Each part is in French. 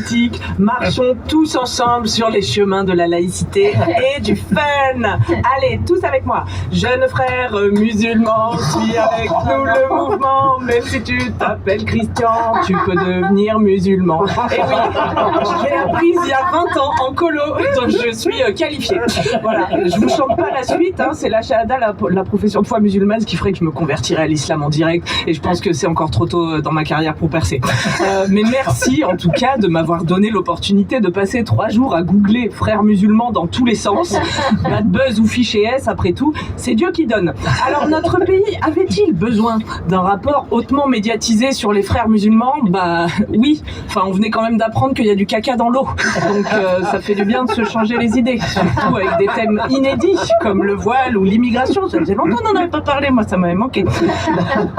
politique, marchons tous ensemble sur les chemins de la laïcité et du fun. Allez, tous avec moi. Jeunes frères musulmans, suis avec nous le mouvement. Même si tu t'appelles Christian, tu peux devenir musulman. Et oui, j'ai appris il y a 20 ans en colo, donc je suis qualifiée. Voilà, je vous chante pas la suite, hein, c'est la shahada, la profession de foi musulmane, qui ferait que je me convertirais à l'islam en direct. Et je pense que c'est encore trop tôt dans ma carrière pour percer. Mais merci en tout cas de m'avoir donné l'opportunité de passer 3 jours à googler frères musulmans dans tous les sens. Bad buzz ou fichier S, après tout, c'est Dieu qui donne. Alors notre pays avait-il besoin d'un rapport hautement médiatisé sur les frères musulmans? Bah oui, enfin on venait quand même d'apprendre qu'il y a du caca dans l'eau. Donc ça fait du bien de se changer les idées, surtout avec des thèmes inédits comme le voile ou l'immigration. Ça faisait longtemps qu'on n'en avait pas parlé, moi ça m'avait manqué.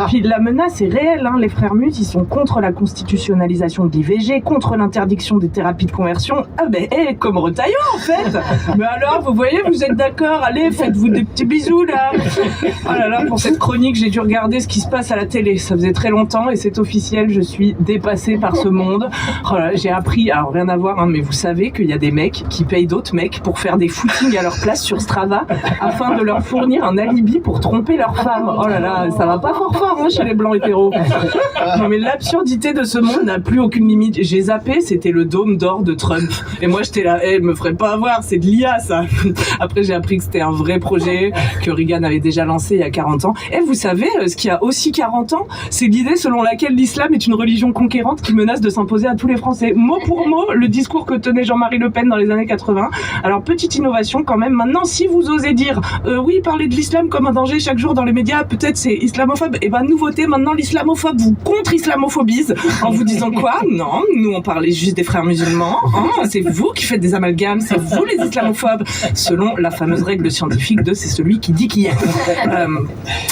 Puis la menace est réelle, hein. Les frères mus, ils sont contre la constitutionnalisation de l'IVG, contre l'interdiction des thérapies de conversion. Ah ben, comme Retailleau en fait. Mais alors, vous voyez, vous êtes d'accord, allez, faites-vous des petits bisous là. Oh là là, pour cette chronique, j'ai dû regarder ce qui se passe à la télé. Ça faisait très longtemps et c'est officiel, je suis dépassée par ce monde. Oh là là, j'ai appris, alors rien à voir, hein, mais vous savez qu'il y a des mecs qui payent d'autres mecs pour faire des footings à leur place sur Strava afin de leur fournir un alibi pour tromper leur femme. Oh là là, ça va pas fort hein, chez les blancs hétéros. Non mais l'absurdité de ce monde n'a plus aucune limite. J'ai zappé, c'était le dôme d'or de Trump. Et moi j'étais là, me ferait pas avoir, c'est de l'IA ça. Après j'ai appris que c'était un vrai projet que Reagan avait déjà lancé il y a 40 ans. Et vous savez, ce qui a aussi 40 ans, c'est l'idée selon laquelle l'islam est une religion conquérante qui menace de s'imposer à tous les Français. Mot pour mot, le discours que tenait Jean-Marie Le Pen dans les années 80. Alors petite innovation quand même, maintenant si vous osez dire oui, parler de l'islam comme un danger chaque jour dans les médias, peut-être c'est islamophobe, et ben nouveauté, maintenant l'islamophobe vous contre-islamophobise en vous disant quoi? Non, nous on parlait juste des frères musulmans, hein, c'est vous qui faites des amalgames, c'est vous les islamophobes, selon la fameuse règle scientifique de c'est celui qui dit qui est.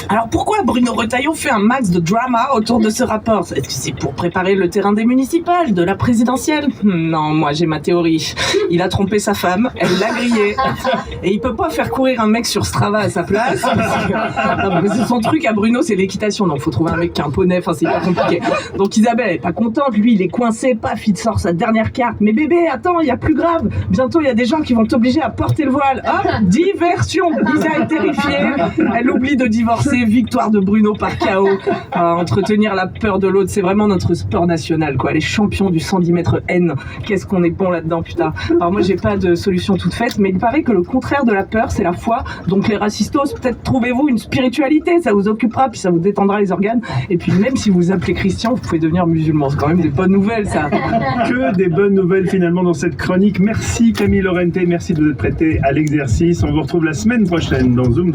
Alors pourquoi Bruno Retailleau fait un max de drama autour de ce rapport? Est-ce que c'est pour préparer le terrain des municipales, de la présidentielle? Non, moi j'ai ma théorie. Il a trompé sa femme, elle l'a grillé, et il peut pas faire courir un mec sur Strava à sa place. C'est son truc à Bruno, c'est l'équitation, donc faut trouver un mec qui a un poney, enfin c'est hyper compliqué. Donc Isabelle elle est pas contente, lui il est coincé, paf, il sort sa dernière carte. Mais bébé, attends, il y a plus grave, bientôt il y a des gens qui vont t'obliger à porter le voile. Hop, diversion. Isa est terrifiée, elle oublie de divorcer, victoire de Bruno par KO. Entretenir la peur de l'autre, c'est vraiment notre sport national quoi, les champions du 110 mètres N. Qu'est-ce qu'on est bon là-dedans, putain. Alors moi j'ai pas de solution toute faite, mais il paraît que le contraire de la peur c'est la foi. Donc les racistos, peut-être trouvez-vous une spiritualité, ça vous occupera, puis ça vous détendra les organes. Et puis même si vous vous appelez Christian, vous pouvez devenir musulman. C'est quand même des bonnes nouvelles ça. Que des bonnes nouvelles finalement dans cette chronique. Merci Camille Lorente, merci de vous être prêté à l'exercice. On vous retrouve la semaine prochaine dans Zoom.